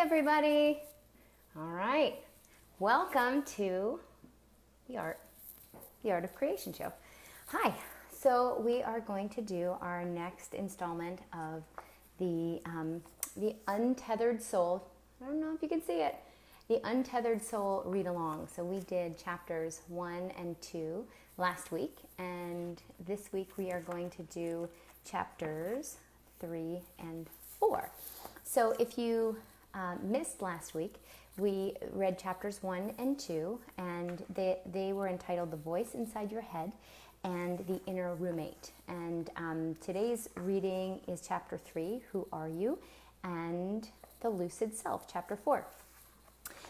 everybody. All right. Welcome to the Art of Creation show. Hi. So we are going to do our next installment of the Untethered Soul. I don't know if you can see it. The Untethered Soul read along. So we did chapters 1 and 2 last week, and this week we are going to do chapters 3 and 4. So if you missed last week, we read chapters 1 and 2, and they were entitled The Voice Inside Your Head and The Inner Roommate. And today's reading is chapter 3, Who Are You? And The Lucid Self, chapter 4.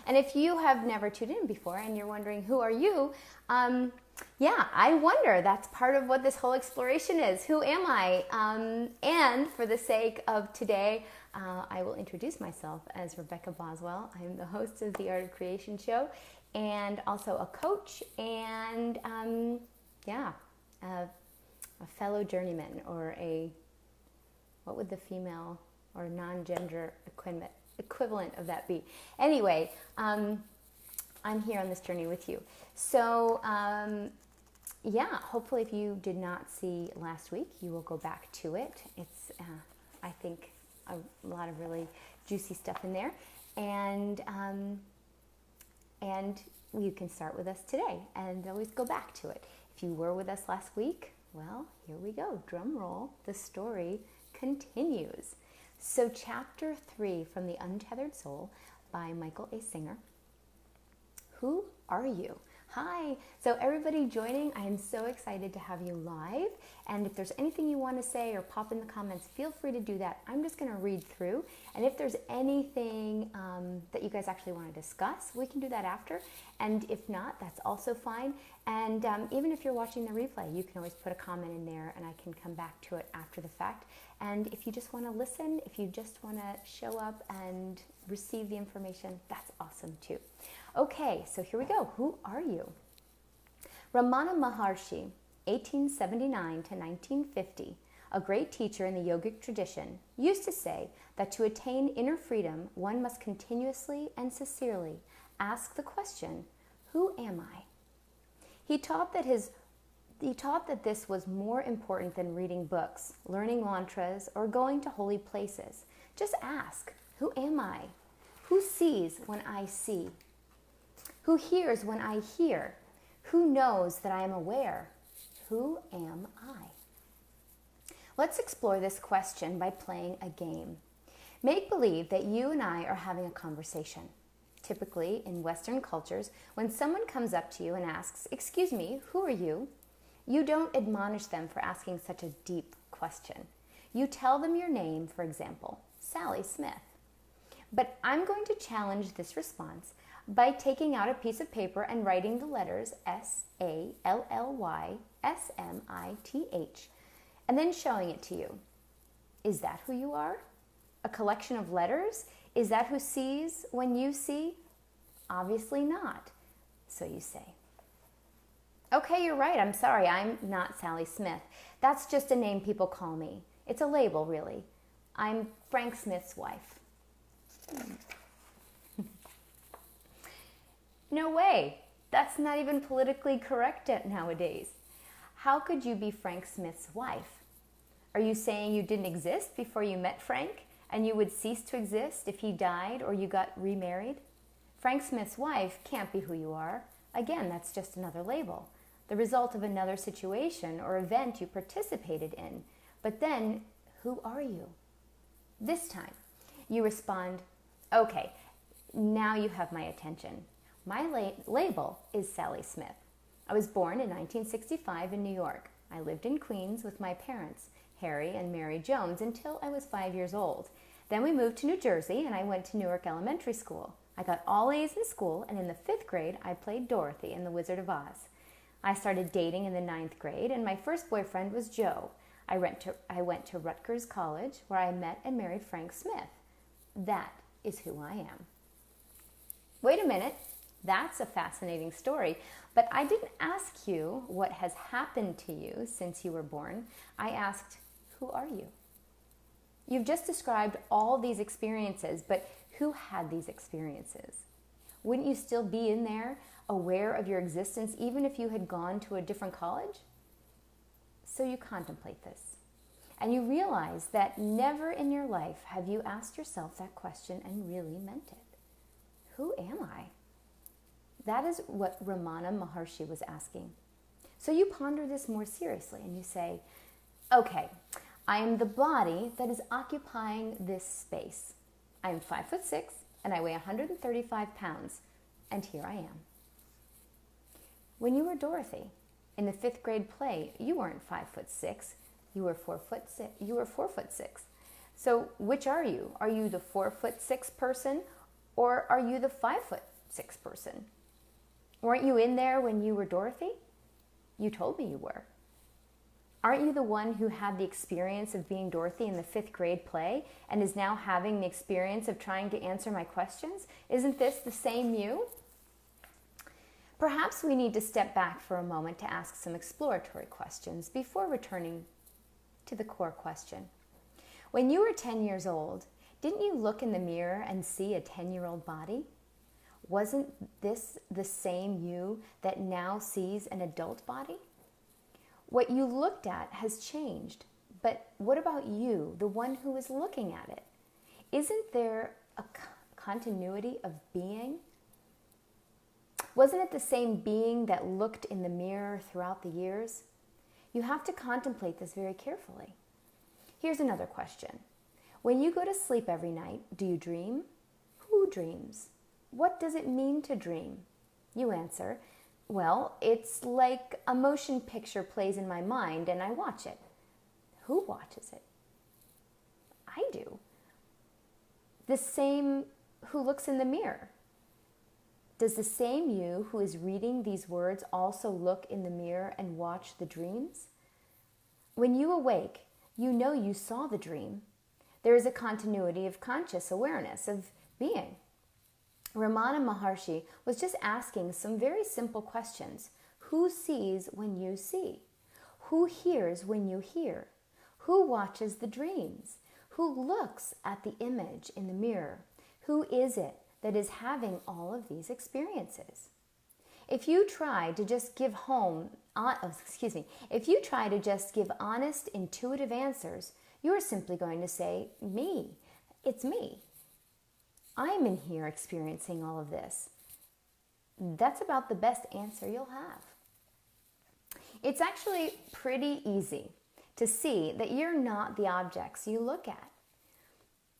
And if you have never tuned in before and you're wondering, who are you? I wonder. That's part of what this whole exploration is. Who am I? And for the sake of today, I will introduce myself as Rebecca Boswell. I'm the host of the Art of Creation show and also a coach and, a fellow journeyman, or what would the female or non-gender equivalent of that be? Anyway, I'm here on this journey with you. So, hopefully if you did not see last week, you will go back to it. It's, I think, a lot of really juicy stuff in there. And you can start with us today and always go back to it. If you were with us last week, well, here we go. Drum roll. The story continues. So chapter 3 from The Untethered Soul by Michael A. Singer. Who are you? Hi. So everybody joining, I am so excited to have you live. And if there's anything you want to say or pop in the comments, feel free to do that. I'm just going to read through. And if there's anything that you guys actually want to discuss, we can do that after. And if not, that's also fine. And even if you're watching the replay, you can always put a comment in there and I can come back to it after the fact. And if you just want to listen, if you just want to show up and receive the information, that's awesome too. Okay, so here we go. Who are you? Ramana Maharshi, 1879 to 1950, a great teacher in the yogic tradition, used to say that to attain inner freedom, one must continuously and sincerely ask the question, who am I? He taught that this was more important than reading books, learning mantras, or going to holy places. Just ask, who am I? Who sees when I see? Who hears when I hear? Who knows that I am aware? Who am I? Let's explore this question by playing a game. Make believe that you and I are having a conversation. Typically, in Western cultures, when someone comes up to you and asks, "Excuse me, who are you?" you don't admonish them for asking such a deep question. You tell them your name, for example, Sally Smith. But I'm going to challenge this response by taking out a piece of paper and writing the letters SALLYSMITH and then showing it to you. Is that who you are? A collection of letters? Is that who sees when you see? Obviously not. So you say, okay, you're right. I'm sorry. I'm not Sally Smith. That's just a name people call me. It's a label, really. I'm Frank Smith's wife. No way. That's not even politically correct nowadays. How could you be Frank Smith's wife? Are you saying you didn't exist before you met Frank and you would cease to exist if he died or you got remarried? Frank Smith's wife can't be who you are. Again, that's just another label, the result of another situation or event you participated in. But then, who are you? This time, you respond, okay, now you have my attention. My label is Sally Smith. I was born in 1965 in New York. I lived in Queens with my parents, Harry and Mary Jones, until I was 5 years old. Then we moved to New Jersey and I went to Newark Elementary School. I got all A's in school, and in the 5th grade, I played Dorothy in The Wizard of Oz. I started dating in the 9th grade, and my first boyfriend was Joe. I went to Rutgers College, where I met and married Frank Smith. That is who I am. Wait a minute. That's a fascinating story, but I didn't ask you what has happened to you since you were born. I asked, who are you? You've just described all these experiences, but who had these experiences? Wouldn't you still be in there, aware of your existence, even if you had gone to a different college? So you contemplate this, and you realize that never in your life have you asked yourself that question and really meant it. Who am I? That is what Ramana Maharshi was asking. So you ponder this more seriously and you say, okay, I am the body that is occupying this space. I am 5'6" and I weigh 135 pounds, and here I am. When you were Dorothy in the 5th grade play, you weren't 5'6", you were 4'6". You were 4'6". So which are you? Are you the 4'6" person, or are you the 5'6" person? Weren't you in there when you were Dorothy? You told me you were. Aren't you the one who had the experience of being Dorothy in the 5th grade play and is now having the experience of trying to answer my questions? Isn't this the same you? Perhaps we need to step back for a moment to ask some exploratory questions before returning to the core question. When you were 10 years old, didn't you look in the mirror and see a 10-year-old body? Wasn't this the same you that now sees an adult body? What you looked at has changed, but what about you, the one who is looking at it? Isn't there a continuity of being? Wasn't it the same being that looked in the mirror throughout the years? You have to contemplate this very carefully. Here's another question. When you go to sleep every night, do you dream? Who dreams? What does it mean to dream? You answer, well, it's like a motion picture plays in my mind and I watch it. Who watches it? I do. The same who looks in the mirror. Does the same you who is reading these words also look in the mirror and watch the dreams? When you awake, you know you saw the dream. There is a continuity of conscious awareness, of being. Ramana Maharshi was just asking some very simple questions. Who sees when you see? Who hears when you hear? Who watches the dreams? Who looks at the image in the mirror? Who is it that is having all of these experiences? If you try to just give if you try to just give honest, intuitive answers, you are simply going to say, me. It's me. I'm in here experiencing all of this. That's about the best answer you'll have. It's actually pretty easy to see that you're not the objects you look at.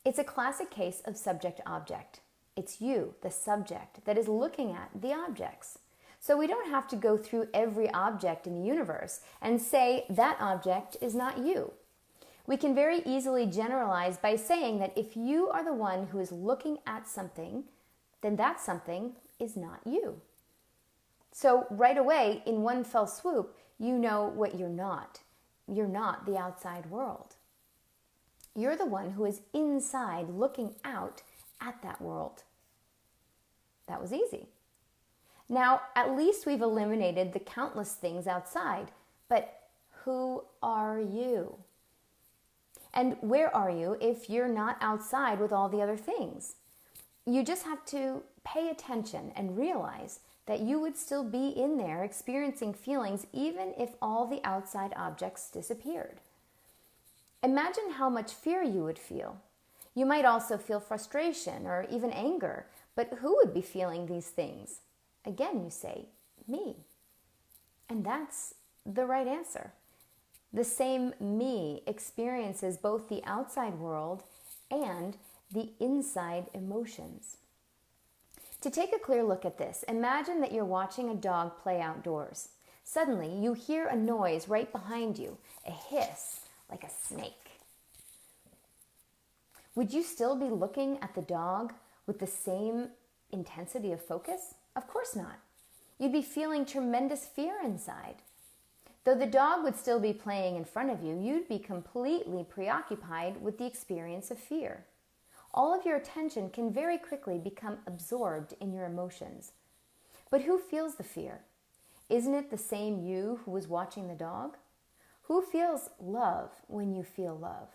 It's a classic case of subject-object. It's you, the subject, that is looking at the objects. So we don't have to go through every object in the universe and say that object is not you. We can very easily generalize by saying that if you are the one who is looking at something, then that something is not you. So right away, in one fell swoop, you know what you're not. You're not the outside world. You're the one who is inside looking out at that world. That was easy. Now, at least we've eliminated the countless things outside, but who are you? And where are you if you're not outside with all the other things? You just have to pay attention and realize that you would still be in there experiencing feelings even if all the outside objects disappeared. Imagine how much fear you would feel. You might also feel frustration or even anger, but who would be feeling these things? Again, you say, me. And that's the right answer. The same me experiences both the outside world and the inside emotions. To take a clear look at this, imagine that you're watching a dog play outdoors. Suddenly, you hear a noise right behind you, a hiss, like a snake. Would you still be looking at the dog with the same intensity of focus? Of course not. You'd be feeling tremendous fear inside. Though the dog would still be playing in front of you, you'd be completely preoccupied with the experience of fear. All of your attention can very quickly become absorbed in your emotions. But who feels the fear? Isn't it the same you who was watching the dog? Who feels love when you feel love?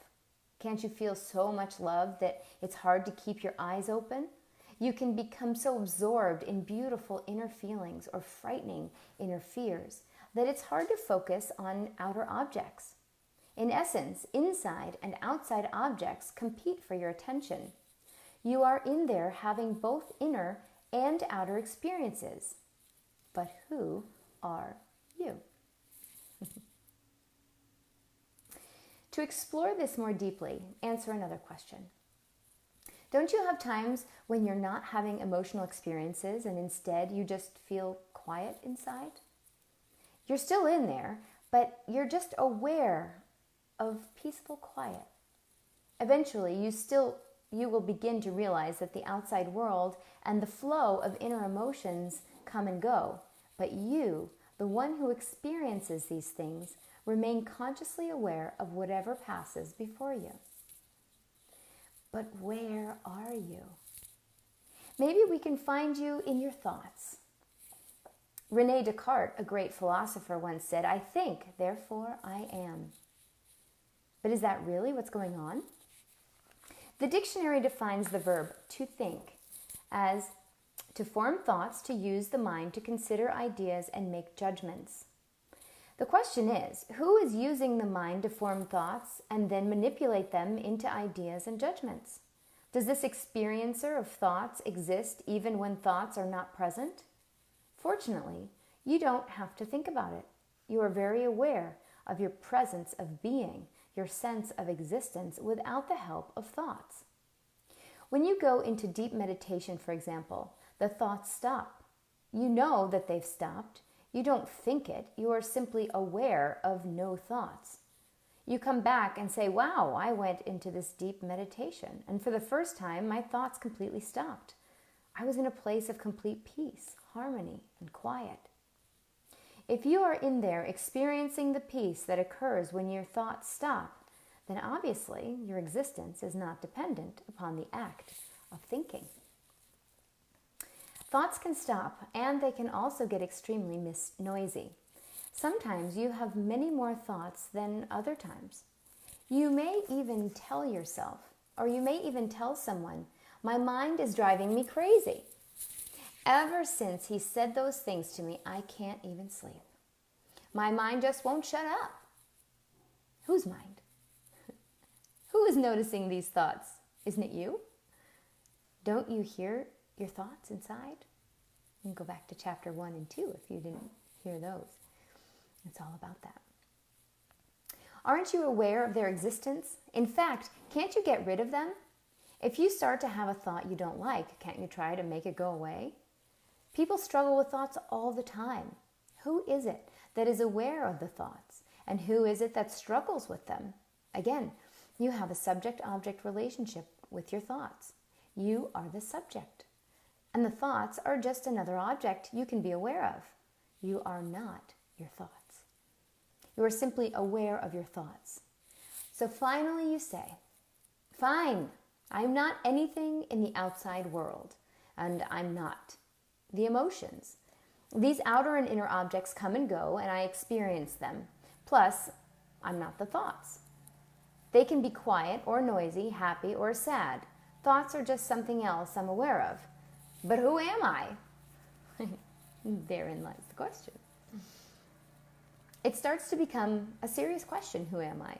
Can't you feel so much love that it's hard to keep your eyes open? You can become so absorbed in beautiful inner feelings or frightening inner fears that it's hard to focus on outer objects. In essence, inside and outside objects compete for your attention. You are in there having both inner and outer experiences. But who are you? To explore this more deeply, answer another question. Don't you have times when you're not having emotional experiences and instead you just feel quiet inside? You're still in there, but you're just aware of peaceful quiet. Eventually, you will begin to realize that the outside world and the flow of inner emotions come and go, but you, the one who experiences these things, remain consciously aware of whatever passes before you. But where are you? Maybe we can find you in your thoughts. René Descartes, a great philosopher, once said, "I think, therefore I am." But is that really what's going on? The dictionary defines the verb to think as to form thoughts, to use the mind to consider ideas and make judgments. The question is, who is using the mind to form thoughts and then manipulate them into ideas and judgments? Does this experiencer of thoughts exist even when thoughts are not present? Fortunately, you don't have to think about it. You are very aware of your presence of being, your sense of existence without the help of thoughts. When you go into deep meditation, for example, the thoughts stop. You know that they've stopped. You don't think it. You are simply aware of no thoughts. You come back and say, "Wow, I went into this deep meditation, and for the first time, my thoughts completely stopped. I was in a place of complete peace, harmony, and quiet." If you are in there experiencing the peace that occurs when your thoughts stop, then obviously your existence is not dependent upon the act of thinking. Thoughts can stop, and they can also get extremely noisy. Sometimes you have many more thoughts than other times. You may even tell yourself, or you may even tell someone, "My mind is driving me crazy. Ever since he said those things to me, I can't even sleep. My mind just won't shut up." Whose mind? Who is noticing these thoughts? Isn't it you? Don't you hear your thoughts inside? You can go back to chapter 1 and 2 if you didn't hear those. It's all about that. Aren't you aware of their existence? In fact, can't you get rid of them? If you start to have a thought you don't like, can't you try to make it go away? People struggle with thoughts all the time. Who is it that is aware of the thoughts? And who is it that struggles with them? Again, you have a subject-object relationship with your thoughts. You are the subject. And the thoughts are just another object you can be aware of. You are not your thoughts. You are simply aware of your thoughts. So finally you say, "Fine, I'm not anything in the outside world, and I'm not the emotions. These outer and inner objects come and go, and I experience them. Plus, I'm not the thoughts. They can be quiet or noisy, happy or sad. Thoughts are just something else I'm aware of. But who am I?" Therein lies the question. It starts to become a serious question, who am I?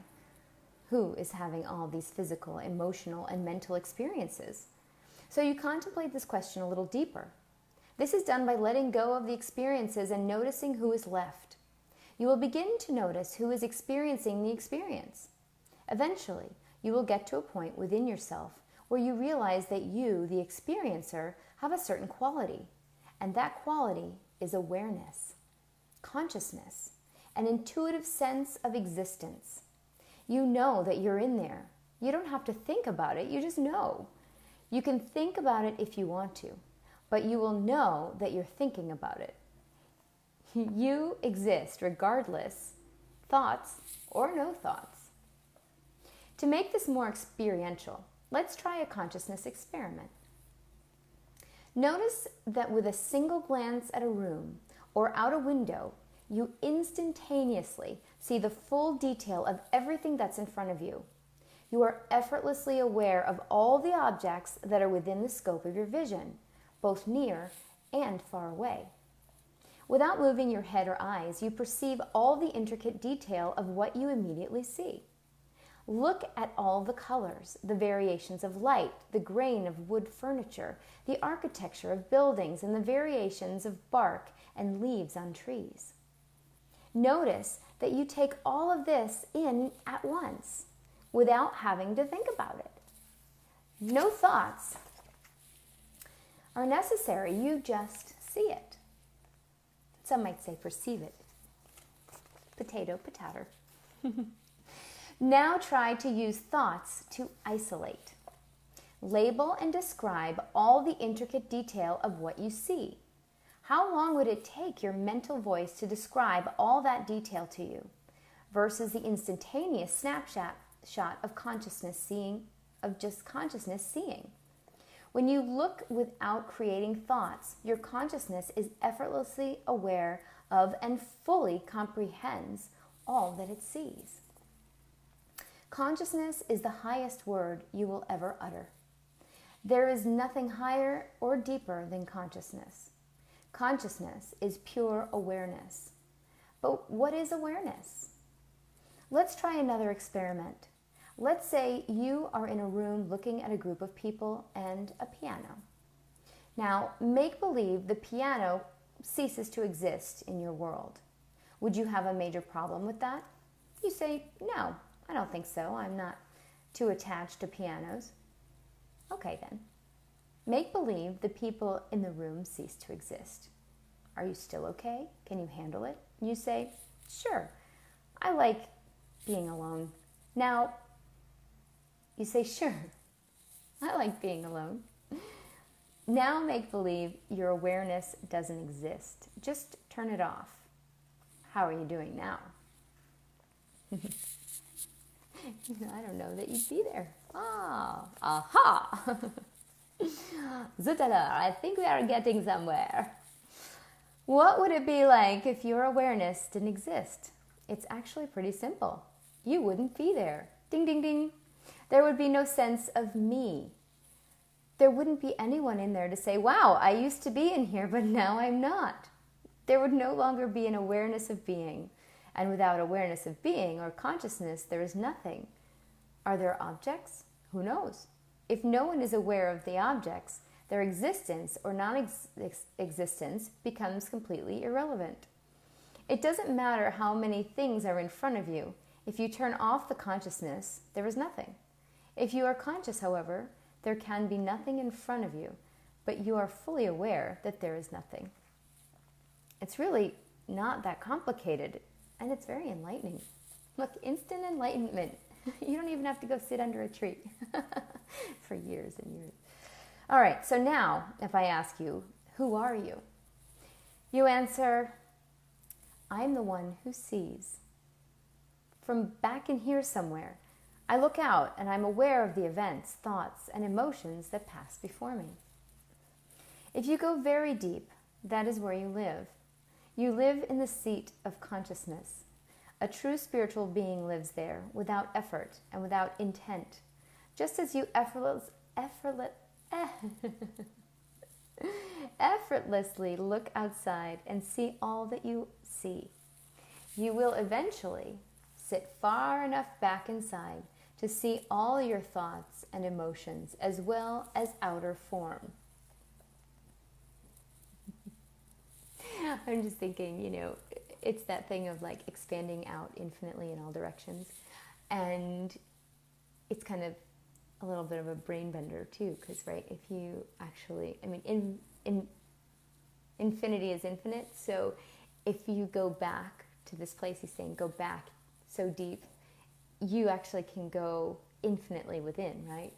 Who is having all these physical, emotional, and mental experiences? So you contemplate this question a little deeper. This is done by letting go of the experiences and noticing who is left. You will begin to notice who is experiencing the experience. Eventually, you will get to a point within yourself where you realize that you, the experiencer, have a certain quality, and that quality is awareness, consciousness, an intuitive sense of existence. You know that you're in there. You don't have to think about it, you just know. You can think about it if you want to, but you will know that you're thinking about it. You exist regardless, thoughts or no thoughts. To make this more experiential, let's try a consciousness experiment. Notice that with a single glance at a room or out a window, you instantaneously see the full detail of everything that's in front of you. You are effortlessly aware of all the objects that are within the scope of your vision, both near and far away. Without moving your head or eyes, you perceive all the intricate detail of what you immediately see. Look at all the colors, the variations of light, the grain of wood furniture, the architecture of buildings, and the variations of bark and leaves on trees. Notice that you take all of this in at once without having to think about it. No thoughts are necessary. You just see it. Some might say perceive it. Potato, potato. Now try to use thoughts to isolate. Label and describe all the intricate detail of what you see. How long would it take your mental voice to describe all that detail to you versus the instantaneous snapshot of consciousness seeing, of just consciousness seeing? When you look without creating thoughts, your consciousness is effortlessly aware of and fully comprehends all that it sees. Consciousness is the highest word you will ever utter. There is nothing higher or deeper than consciousness. Consciousness is pure awareness. But what is awareness? Let's try another experiment. Let's say you are in a room looking at a group of people and a piano. Now, make believe the piano ceases to exist in your world. Would you have a major problem with that? You say, no, I don't think so. I'm not too attached to pianos. Okay then. Make believe the people in the room cease to exist. Are you still okay? Can you handle it? You say, sure, I like being alone. Now, you say, sure, I like being alone. Now make believe your awareness doesn't exist. Just turn it off. How are you doing now? I don't know that you'd be there. Ah, aha! Zutala, I think we are getting somewhere. What would it be like if your awareness didn't exist? It's actually pretty simple. You wouldn't be there. Ding, ding, ding. There would be no sense of me. There wouldn't be anyone in there to say, wow, I used to be in here, but now I'm not. There would no longer be an awareness of being. And without awareness of being or consciousness, there is nothing. Are there objects? Who knows? If no one is aware of the objects, their existence or non-existence becomes completely irrelevant. It doesn't matter how many things are in front of you. If you turn off the consciousness, there is nothing. If you are conscious, however, there can be nothing in front of you, but you are fully aware that there is nothing. It's really not that complicated, and it's very enlightening. Look, instant enlightenment. You don't even have to go sit under a tree for years and years. All right, so now if I ask you, who are you? You answer, I'm the one who sees. From back in here somewhere, I look out and I'm aware of the events, thoughts, and emotions that pass before me. If you go very deep, that is where you live. You live in the seat of consciousness. A true spiritual being lives there without effort and without intent, just as you effortlessly look outside and see all that you see. You will eventually sit far enough back inside to see all your thoughts and emotions as well as outer form. I'm just thinking, it's that thing of like expanding out infinitely in all directions. And it's kind of a little bit of a brain bender too, because, right, if you actually, infinity is infinite. So if you go back to this place, he's saying go back so deep, you actually can go infinitely within, right?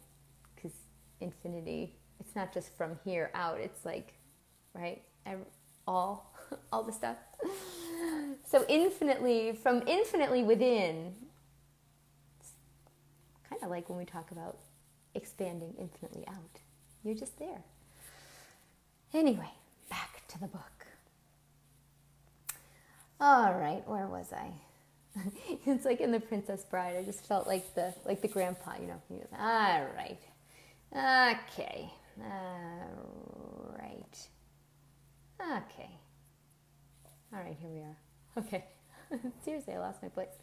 Because infinity, it's not just from here out, it's like, right, all the stuff. So from infinitely within, it's kind of like when we talk about expanding infinitely out. You're just there. Anyway, back to the book. All right, where was I? It's like in The Princess Bride. I just felt like the grandpa, He was, all right. Okay. All right. Okay. All right, here we are. Okay. Seriously, I lost my place.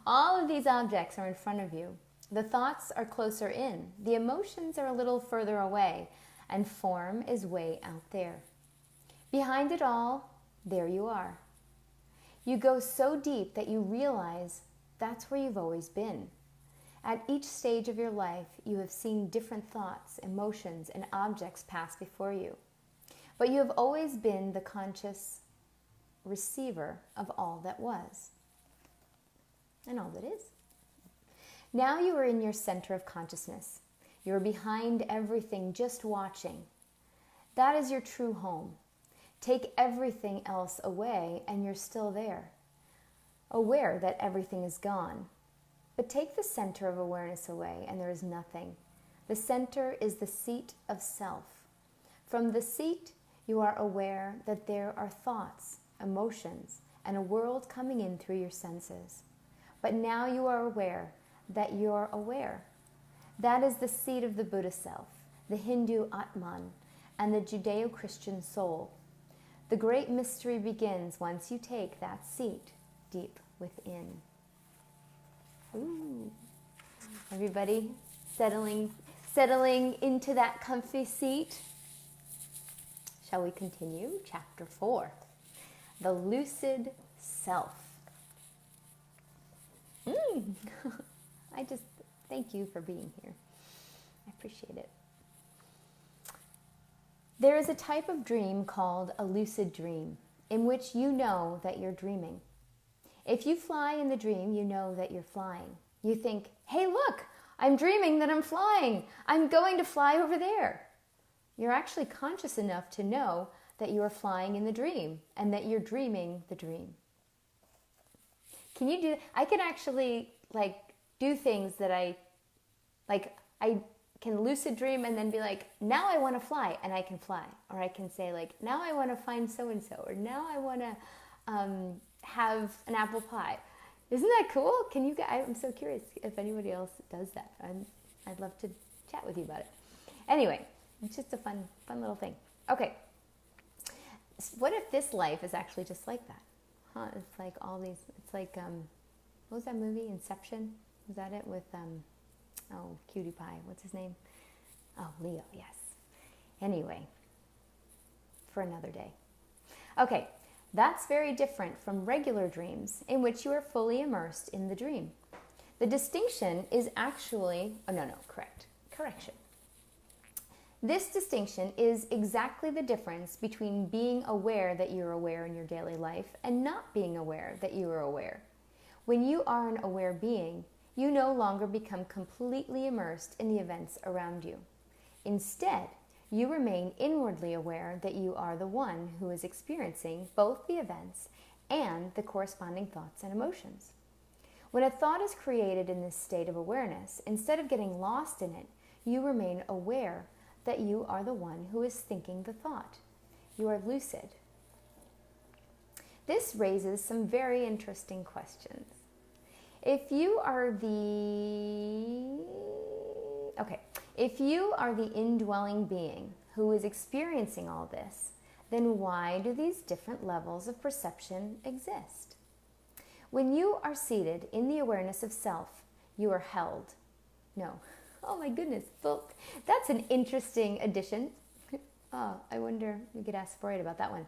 All of these objects are in front of you. The thoughts are closer in. The emotions are a little further away. And form is way out there. Behind it all, there you are. You go so deep that you realize that's where you've always been. At each stage of your life, you have seen different thoughts, emotions, and objects pass before you. But you have always been the conscious receiver of all that was and all that is. Now you are in your center of consciousness. You are behind everything, just watching. That is your true home. Take everything else away and you're still there, aware that everything is gone. But take the center of awareness away and there is nothing. The center is the seat of self. From the seat, you are aware that there are thoughts, emotions, and a world coming in through your senses. But now you are aware that you're aware. That is the seat of the Buddha self, the Hindu Atman, and the Judeo-Christian soul. The great mystery begins once you take that seat deep within. Ooh. Everybody settling into that comfy seat? Shall we continue? Chapter 4, the Lucid Self. I just thank you for being here. I appreciate it. There is a type of dream called a lucid dream, in which you know that you're dreaming. If you fly in the dream, you know that you're flying. You think, hey, look, I'm dreaming that I'm flying. I'm going to fly over there. You're actually conscious enough to know that you are flying in the dream and that you're dreaming the dream. Can you do, I can actually do things that I can lucid dream and then be like, now I want to fly, and I can fly. Or I can say now I want to find so-and-so, or now I want to have an apple pie. Isn't that cool? Can you guys, I'm so curious if anybody else does that. I'd love to chat with you about it. Anyway, it's just a fun little thing. Okay. What if this life is actually just like that? Huh? It's like all these, it's like, what was that movie? Inception? Was that it with, Cutie Pie. What's his name? Oh, Leo, yes. Anyway, for another day. Okay, that's very different from regular dreams in which you are fully immersed in the dream. The distinction is actually, correction. This distinction is exactly the difference between being aware that you're aware in your daily life and not being aware that you are aware. When you are an aware being, you no longer become completely immersed in the events around you. Instead, you remain inwardly aware that you are the one who is experiencing both the events and the corresponding thoughts and emotions. When a thought is created in this state of awareness, instead of getting lost in it, you remain aware that you are the one who is thinking the thought. You are lucid. This raises some very interesting questions. If you are the indwelling being who is experiencing all this, then why do these different levels of perception exist? When you are seated in the awareness of self, you are held. No. Oh my goodness, that's an interesting addition. Oh, I wonder, we could ask Freud about that one.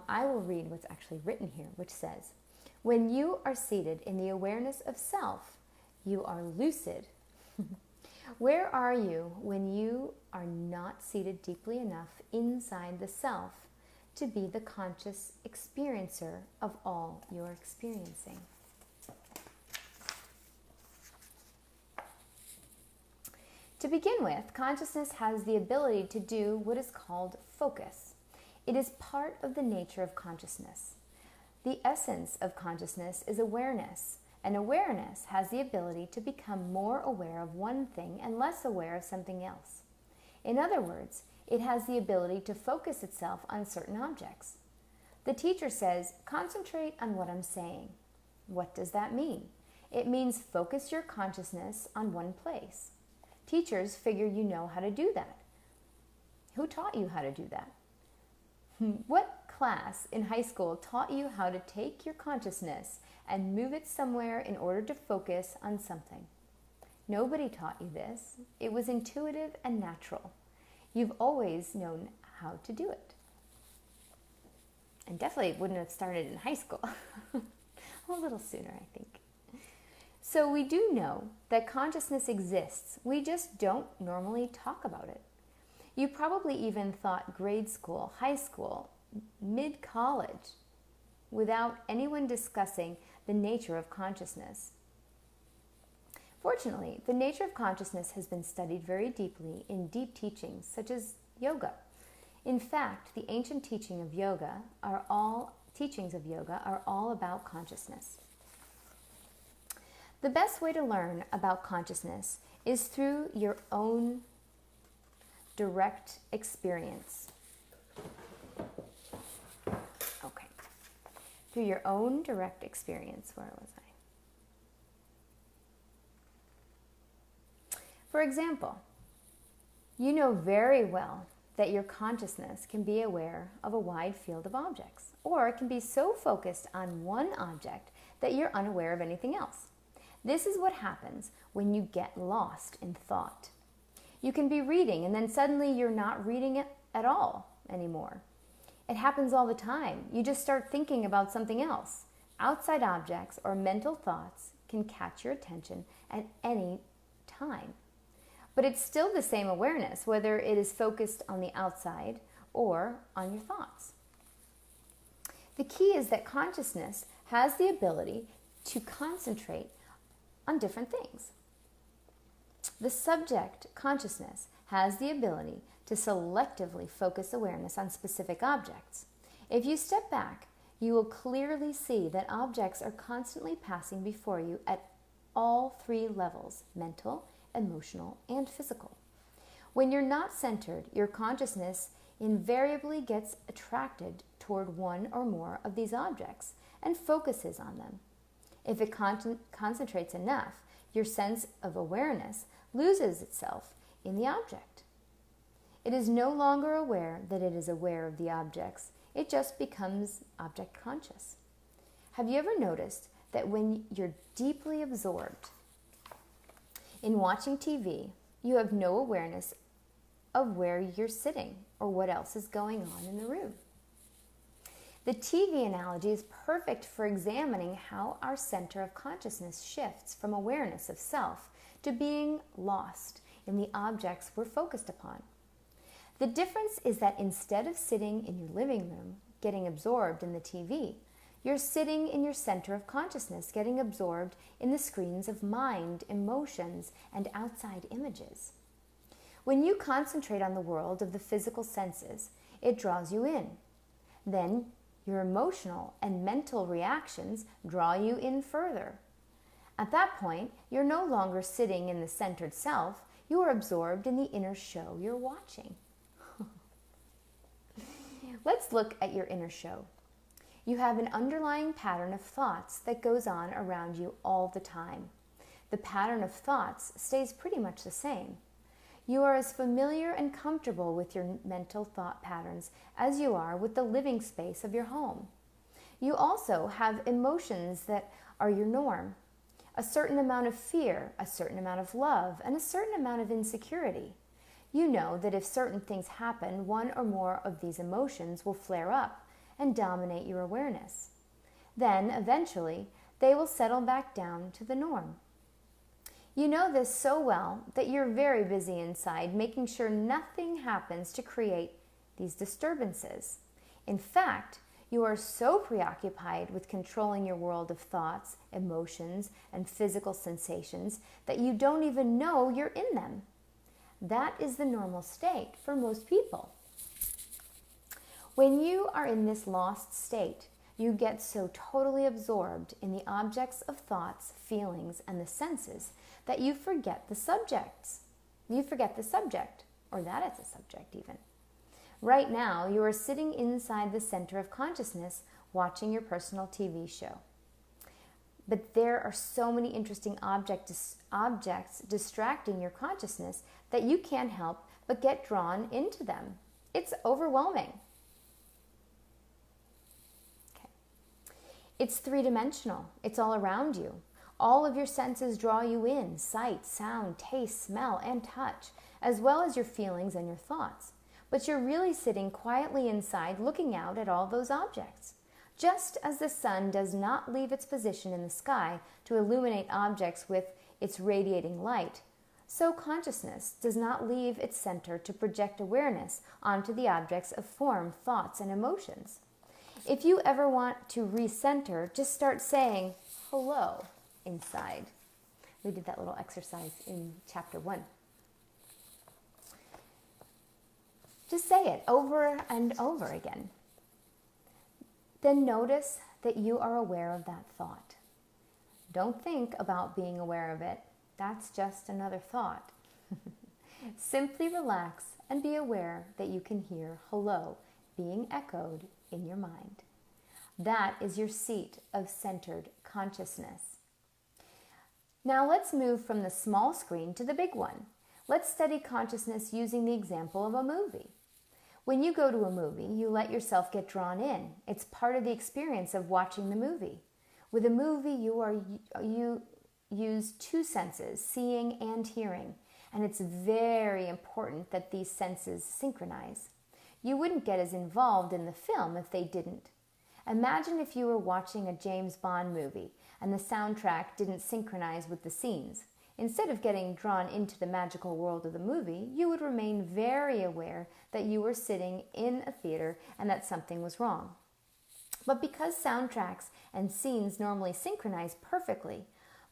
I will read what's actually written here, which says, when you are seated in the awareness of self, you are lucid. Where are you when you are not seated deeply enough inside the self to be the conscious experiencer of all you're experiencing? To begin with, consciousness has the ability to do what is called focus. It is part of the nature of consciousness. The essence of consciousness is awareness, and awareness has the ability to become more aware of one thing and less aware of something else. In other words, it has the ability to focus itself on certain objects. The teacher says, concentrate on what I'm saying. What does that mean? It means focus your consciousness on one place. Teachers figure you know how to do that. Who taught you how to do that? What class in high school taught you how to take your consciousness and move it somewhere in order to focus on something? Nobody taught you this. It was intuitive and natural. You've always known how to do it. And definitely wouldn't have started in high school. A little sooner, I think. So we do know that consciousness exists. We just don't normally talk about it. You probably even thought grade school, high school, mid-college, without anyone discussing the nature of consciousness. Fortunately, the nature of consciousness has been studied very deeply in deep teachings such as yoga. In fact, the ancient teachings of yoga are all about consciousness. The best way to learn about consciousness is through your own direct experience. Okay. Through your own direct experience. Where was I? For example, you know very well that your consciousness can be aware of a wide field of objects, or it can be so focused on one object that you're unaware of anything else. This is what happens when you get lost in thought. You can be reading and then suddenly you're not reading it at all anymore. It happens all the time. You just start thinking about something else. Outside objects or mental thoughts can catch your attention at any time. But it's still the same awareness, whether it is focused on the outside or on your thoughts. The key is that consciousness has the ability to concentrate on different things. The subject consciousness has the ability to selectively focus awareness on specific objects. If you step back, you will clearly see that objects are constantly passing before you at all three levels: mental, emotional, and physical. When you're not centered, your consciousness invariably gets attracted toward one or more of these objects and focuses on them. If it concentrates enough, your sense of awareness loses itself in the object. It is no longer aware that it is aware of the objects. It just becomes object conscious. Have you ever noticed that when you're deeply absorbed in watching TV, you have no awareness of where you're sitting or what else is going on in the room? The TV analogy is perfect for examining how our center of consciousness shifts from awareness of self to being lost in the objects we're focused upon. The difference is that instead of sitting in your living room getting absorbed in the TV, you're sitting in your center of consciousness getting absorbed in the screens of mind, emotions, and outside images. When you concentrate on the world of the physical senses, it draws you in. Then your emotional and mental reactions draw you in further. At that point, you're no longer sitting in the centered self, you are absorbed in the inner show you're watching. Let's look at your inner show. You have an underlying pattern of thoughts that goes on around you all the time. The pattern of thoughts stays pretty much the same. You are as familiar and comfortable with your mental thought patterns as you are with the living space of your home. You also have emotions that are your norm. A certain amount of fear, a certain amount of love, and a certain amount of insecurity. You know that if certain things happen, one or more of these emotions will flare up and dominate your awareness. Then, eventually, they will settle back down to the norm. You know this so well that you're very busy inside making sure nothing happens to create these disturbances. In fact, you are so preoccupied with controlling your world of thoughts, emotions, and physical sensations that you don't even know you're in them. That is the normal state for most people. When you are in this lost state, you get so totally absorbed in the objects of thoughts, feelings, and the senses that you forget the subjects. You forget the subject, or that it's a subject even. Right now, you are sitting inside the center of consciousness watching your personal TV show. But there are so many interesting objects distracting your consciousness that you can't help but get drawn into them. It's overwhelming. Okay. It's three-dimensional. It's all around you. All of your senses draw you in: sight, sound, taste, smell, and touch, as well as your feelings and your thoughts. But you're really sitting quietly inside looking out at all those objects. Just as the sun does not leave its position in the sky to illuminate objects with its radiating light, so consciousness does not leave its center to project awareness onto the objects of form, thoughts, and emotions. If you ever want to recenter, just start saying hello inside. We did that little exercise in chapter 1. Just say it over and over again. Then notice that you are aware of that thought. Don't think about being aware of it. That's just another thought. Simply relax and be aware that you can hear hello being echoed in your mind. That is your seat of centered consciousness. Now let's move from the small screen to the big one. Let's study consciousness using the example of a movie. When you go to a movie, you let yourself get drawn in. It's part of the experience of watching the movie. With a movie, you use two senses, seeing and hearing, and it's very important that these senses synchronize. You wouldn't get as involved in the film if they didn't. Imagine if you were watching a James Bond movie and the soundtrack didn't synchronize with the scenes. Instead of getting drawn into the magical world of the movie, you would remain very aware that you were sitting in a theater and that something was wrong. But because soundtracks and scenes normally synchronize perfectly,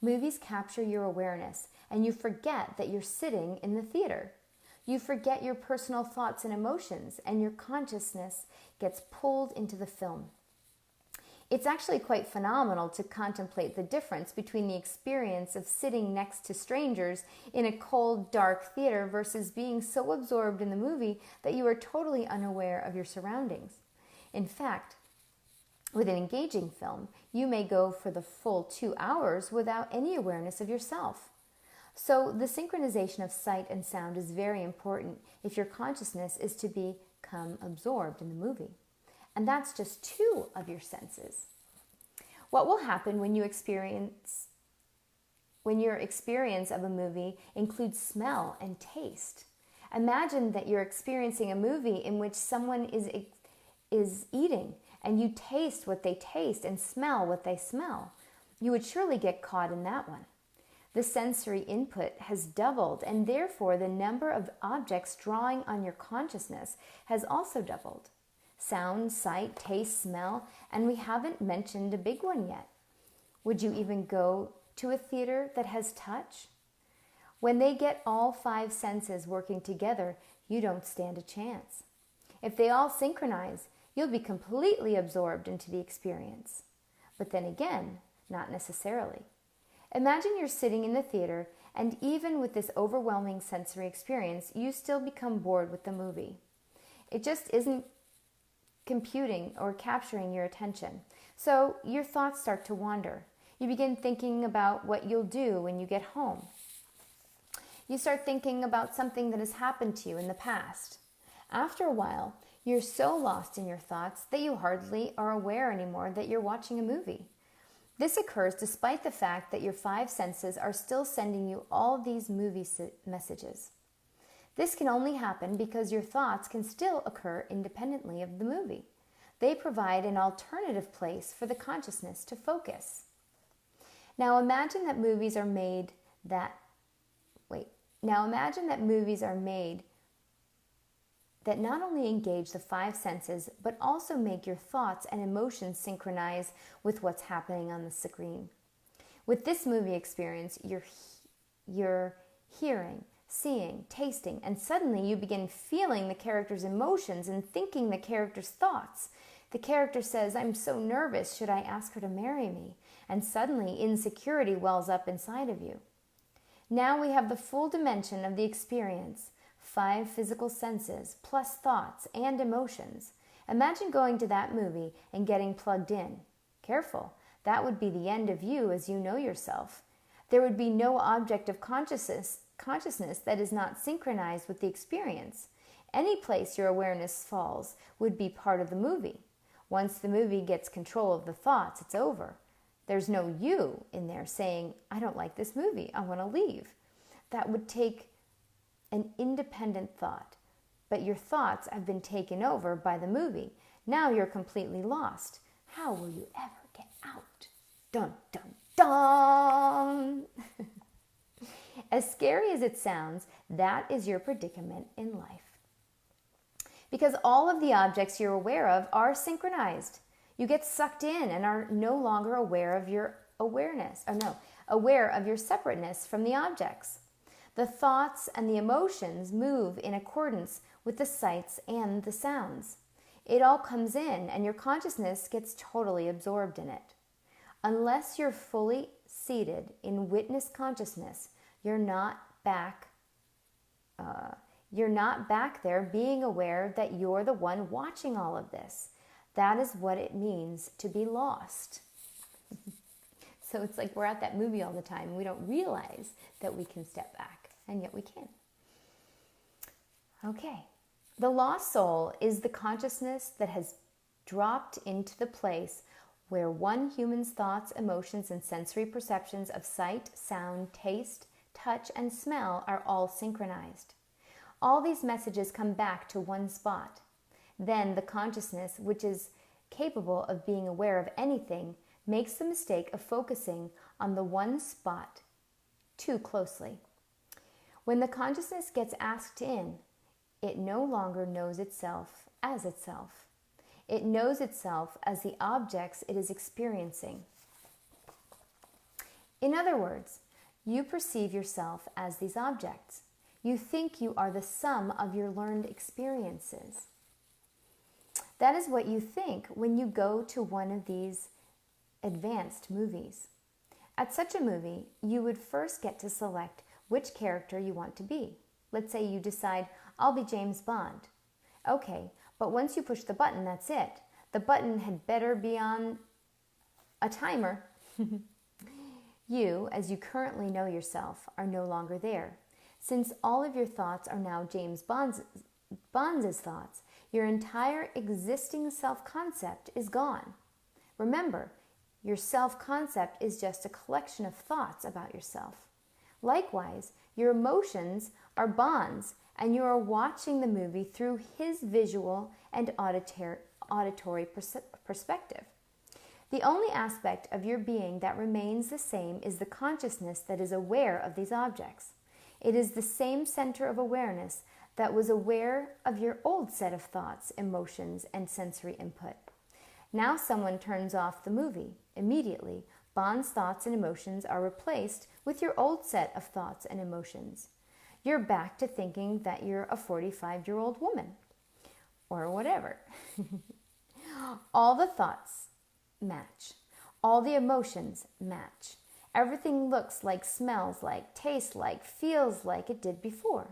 movies capture your awareness and you forget that you're sitting in the theater. You forget your personal thoughts and emotions, and your consciousness gets pulled into the film. It's actually quite phenomenal to contemplate the difference between the experience of sitting next to strangers in a cold, dark theater versus being so absorbed in the movie that you are totally unaware of your surroundings. In fact, with an engaging film, you may go for the full 2 hours without any awareness of yourself. So the synchronization of sight and sound is very important if your consciousness is to become absorbed in the movie. And that's just 2 of your senses. What will happen when your experience of a movie includes smell and taste? Imagine that you're experiencing a movie in which someone is eating and you taste what they taste and smell what they smell. You would surely get caught in that one. The sensory input has doubled, and therefore the number of objects drawing on your consciousness has also doubled. Sound, sight, taste, smell, and we haven't mentioned a big one yet. Would you even go to a theater that has touch? When they get all 5 senses working together, you don't stand a chance. If they all synchronize, you'll be completely absorbed into the experience. But then again, not necessarily. Imagine you're sitting in the theater, and even with this overwhelming sensory experience, you still become bored with the movie. It just isn't computing or capturing your attention. So your thoughts start to wander. You begin thinking about what you'll do when you get home. You start thinking about something that has happened to you in the past. After a while, you're so lost in your thoughts that you hardly are aware anymore that you're watching a movie. This occurs despite the fact that your 5 senses are still sending you all these movie messages. This can only happen because your thoughts can still occur independently of the movie. They provide an alternative place for the consciousness to focus. Now imagine that movies are made that not only engage the 5 senses, but also make your thoughts and emotions synchronize with what's happening on the screen. With this movie experience, you're hearing, seeing, tasting, and suddenly you begin feeling the character's emotions and thinking the character's thoughts. The character says, "I'm so nervous, should I ask her to marry me?" And suddenly insecurity wells up inside of you. Now we have the full dimension of the experience, 5 physical senses, plus thoughts and emotions. Imagine going to that movie and getting plugged in. Careful, That would be the end of you as you know yourself. There would be no object of consciousness that is not synchronized with the experience. Any place your awareness falls would be part of the movie. Once the movie gets control of the thoughts, it's over. There's no you in there saying, I don't like this movie, I want to leave. That would take an independent thought. But your thoughts have been taken over by the movie. Now you're completely lost. How will you ever get out? Dun, dun, dun! As scary as it sounds, that is your predicament in life. Because all of the objects you're aware of are synchronized. You get sucked in and are no longer aware of your aware of your separateness from the objects. The thoughts and the emotions move in accordance with the sights and the sounds. It all comes in and your consciousness gets totally absorbed in it. Unless you're fully seated in witness consciousness, you're not back there being aware that you're the one watching all of this. That is what it means to be lost. So it's like we're at that movie all the time and we don't realize that we can step back, and yet we can. Okay. The lost soul is the consciousness that has dropped into the place where one human's thoughts, emotions, and sensory perceptions of sight, sound, taste, touch, and smell are all synchronized. All these messages come back to one spot. Then the consciousness, which is capable of being aware of anything, makes the mistake of focusing on the one spot too closely. When the consciousness gets asked in, it no longer knows itself as itself. It knows itself as the objects it is experiencing. In other words, you perceive yourself as these objects. You think you are the sum of your learned experiences. That is what you think when you go to one of these advanced movies. At such a movie, you would first get to select which character you want to be. Let's say you decide, I'll be James Bond. Okay, but once you push the button, that's it. The button had better be on a timer. You, as you currently know yourself, are no longer there. Since all of your thoughts are now James Bond's thoughts, your entire existing self-concept is gone. Remember, your self-concept is just a collection of thoughts about yourself. Likewise, your emotions are Bond's, and you are watching the movie through his visual and auditory perspective. The only aspect of your being that remains the same is the consciousness that is aware of these objects. It is the same center of awareness that was aware of your old set of thoughts, emotions, and sensory input. Now someone turns off the movie. Immediately, Bond's thoughts and emotions are replaced with your old set of thoughts and emotions. You're back to thinking that you're a 45-year-old woman, or whatever. All the thoughts match. All the emotions match. Everything looks like, smells like, tastes like, feels like it did before.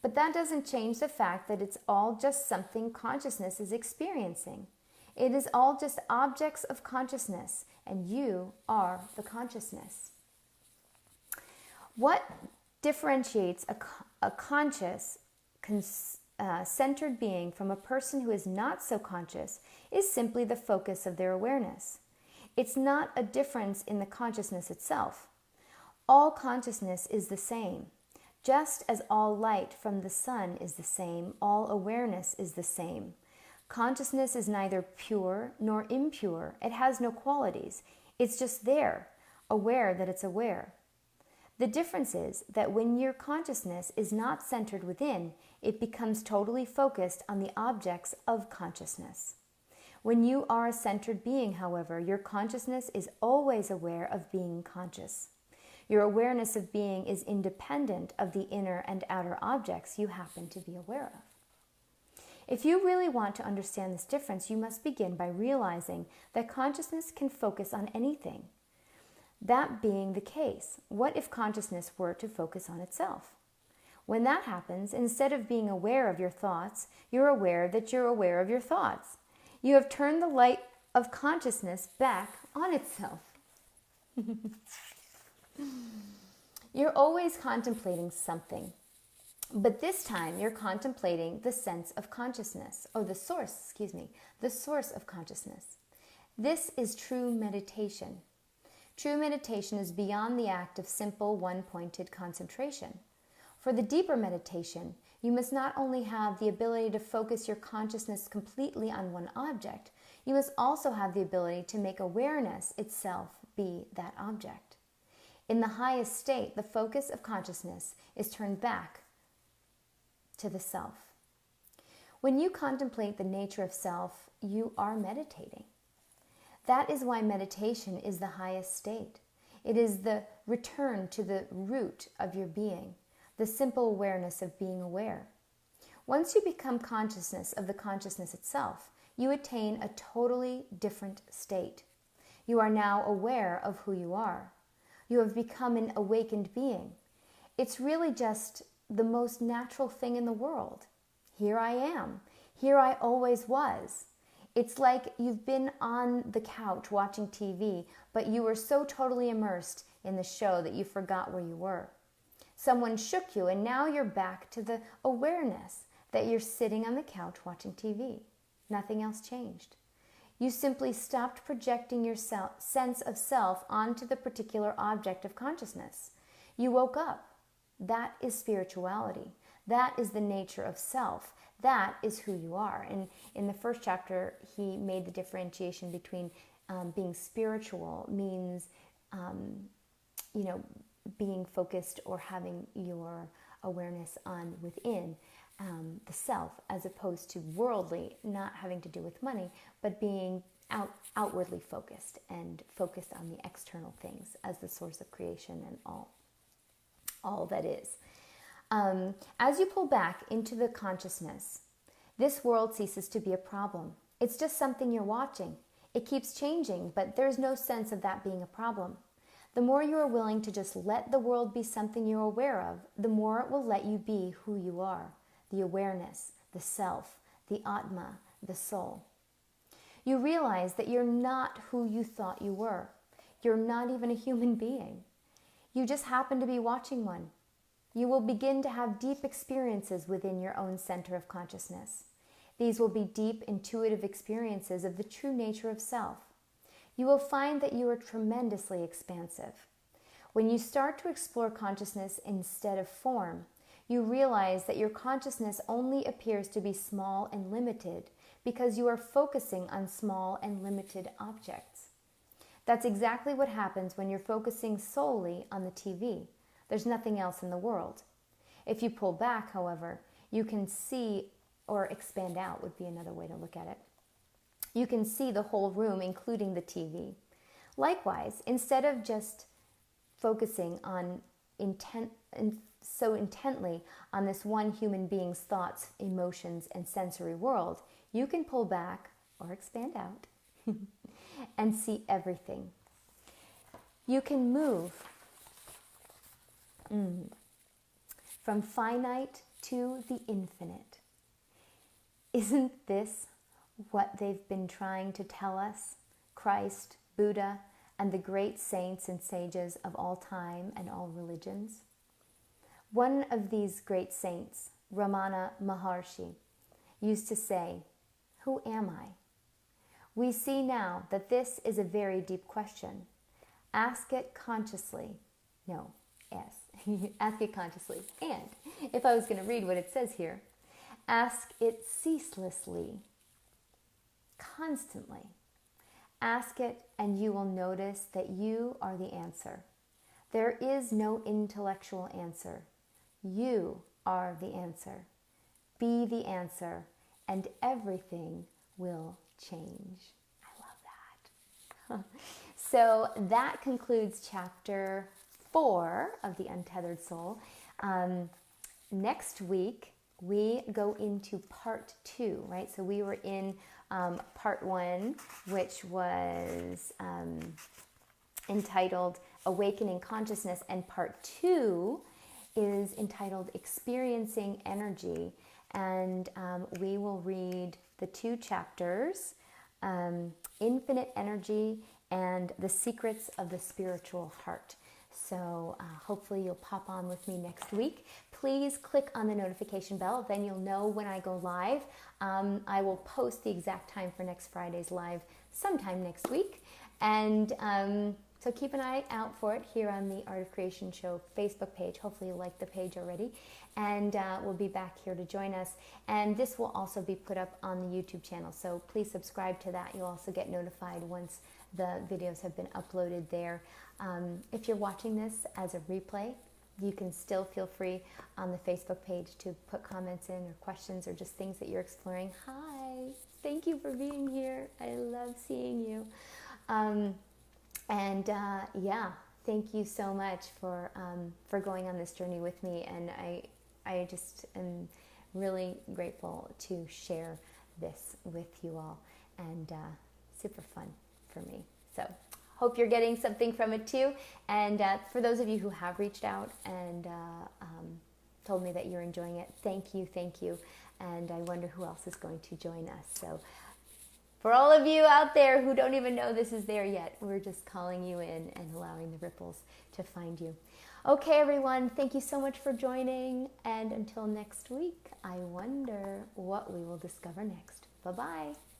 But that doesn't change the fact that it's all just something consciousness is experiencing. It is all just objects of consciousness, and you are the consciousness. What differentiates a conscious, centered being from a person who is not so conscious is simply the focus of their awareness. It's not a difference in the consciousness itself. All consciousness is the same. Just as all light from the sun is the same, all awareness is the same. Consciousness is neither pure nor impure. It has no qualities. It's just there, aware that it's aware. The difference is that when your consciousness is not centered within, it becomes totally focused on the objects of consciousness. When you are a centered being, however, your consciousness is always aware of being conscious. Your awareness of being is independent of the inner and outer objects you happen to be aware of. If you really want to understand this difference, you must begin by realizing that consciousness can focus on anything. That being the case, what if consciousness were to focus on itself? When that happens, instead of being aware of your thoughts, you're aware that you're aware of your thoughts. You have turned the light of consciousness back on itself. You're always contemplating something, but this time you're contemplating the sense of consciousness, or the source of consciousness. This is true meditation. True meditation is beyond the act of simple one-pointed concentration. For the deeper meditation, you must not only have the ability to focus your consciousness completely on one object, you must also have the ability to make awareness itself be that object. In the highest state, the focus of consciousness is turned back to the self. When you contemplate the nature of self, you are meditating. That is why meditation is the highest state. It is the return to the root of your being, the simple awareness of being aware. Once you become consciousness of the consciousness itself, you attain a totally different state. You are now aware of who you are. You have become an awakened being. It's really just the most natural thing in the world. Here I am. Here I always was. It's like you've been on the couch watching TV, but you were so totally immersed in the show that you forgot where you were. Someone shook you, and now you're back to the awareness that you're sitting on the couch watching TV. Nothing else changed. You simply stopped projecting your sense of self onto the particular object of consciousness. You woke up. That is spirituality. That is the nature of self. That is who you are. And in the first chapter, he made the differentiation between being spiritual means, being focused or having your awareness on within the self, as opposed to worldly, not having to do with money, but being outwardly focused and focused on the external things as the source of creation and all that is. As you pull back into the consciousness, this world ceases to be a problem. It's just something you're watching. It keeps changing, but there's no sense of that being a problem. The more you are willing to just let the world be something you're aware of, the more it will let you be who you are, the awareness, the self, the Atma, the soul. You realize that you're not who you thought you were. You're not even a human being. You just happen to be watching one. You will begin to have deep experiences within your own center of consciousness. These will be deep, intuitive experiences of the true nature of self. You will find that you are tremendously expansive. When you start to explore consciousness instead of form, you realize that your consciousness only appears to be small and limited because you are focusing on small and limited objects. That's exactly what happens when you're focusing solely on the TV. There's nothing else in the world. If you pull back, however, you can see, or expand out would be another way to look at it. You can see the whole room, including the TV. Likewise, instead of just focusing on so intently on this one human being's thoughts, emotions, and sensory world, you can pull back or expand out and see everything. You can move from finite to the infinite. Isn't this what they've been trying to tell us, Christ, Buddha, and the great saints and sages of all time and all religions? One of these great saints, Ramana Maharshi, used to say, "Who am I?" We see now that this is a very deep question. Ask it consciously. Ask it consciously. And if I was going to read what it says here, ask it ceaselessly, constantly. Ask it and you will notice that you are the answer. There is no intellectual answer. You are the answer. Be the answer and everything will change. I love that. So that concludes chapter 4 of the Untethered Soul. Next week, we go into part 2, right? So we were in part 1, which was entitled Awakening Consciousness, and part 2 is entitled Experiencing Energy. And we will read the 2 chapters infinite energy and the secrets of the spiritual heart. So hopefully you'll pop on with me next week. Please click on the notification bell, then you'll know when I go live. I will post the exact time for next Friday's live sometime next week. And so keep an eye out for it here on the Art of Creation Show Facebook page. Hopefully you like the page already. And we'll be back here to join us. And this will also be put up on the YouTube channel. So please subscribe to that. You'll also get notified once the videos have been uploaded there. If you're watching this as a replay, you can still feel free on the Facebook page to put comments in or questions or just things that you're exploring. Hi, thank you for being here. I love seeing you. Yeah, thank you so much for going on this journey with me. And I just am really grateful to share this with you all, and super fun for me. So hope you're getting something from it too. And for those of you who have reached out and told me that you're enjoying it, thank you, thank you. And I wonder who else is going to join us. So for all of you out there who don't even know this is there yet, we're just calling you in and allowing the ripples to find you. Okay, everyone, thank you so much for joining. And until next week, I wonder what we will discover next. Bye-bye.